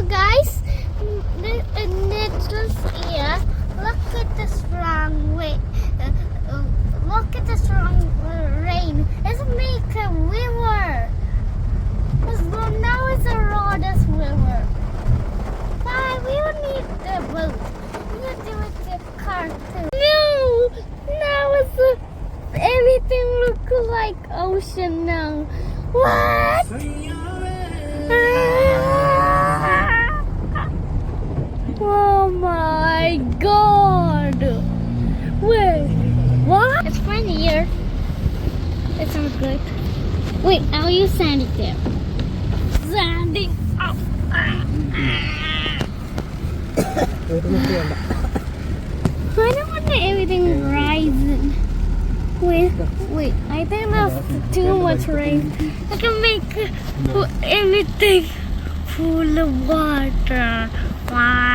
guys, Nicholas here. Look at the strong way. Look at the strong rain. It's make a river. Now it's a Rhodes River. Why we don't need the boat. We can do it with the car too. No, now everything looks like ocean now. What? Oh my God! Wait, what? It's fine here. It sounds good. Wait, I'll use Sandy there. Sandy. Oh. I don't want everything rising. Wait, I think that's too much rain. I can make everything full of water. Wow.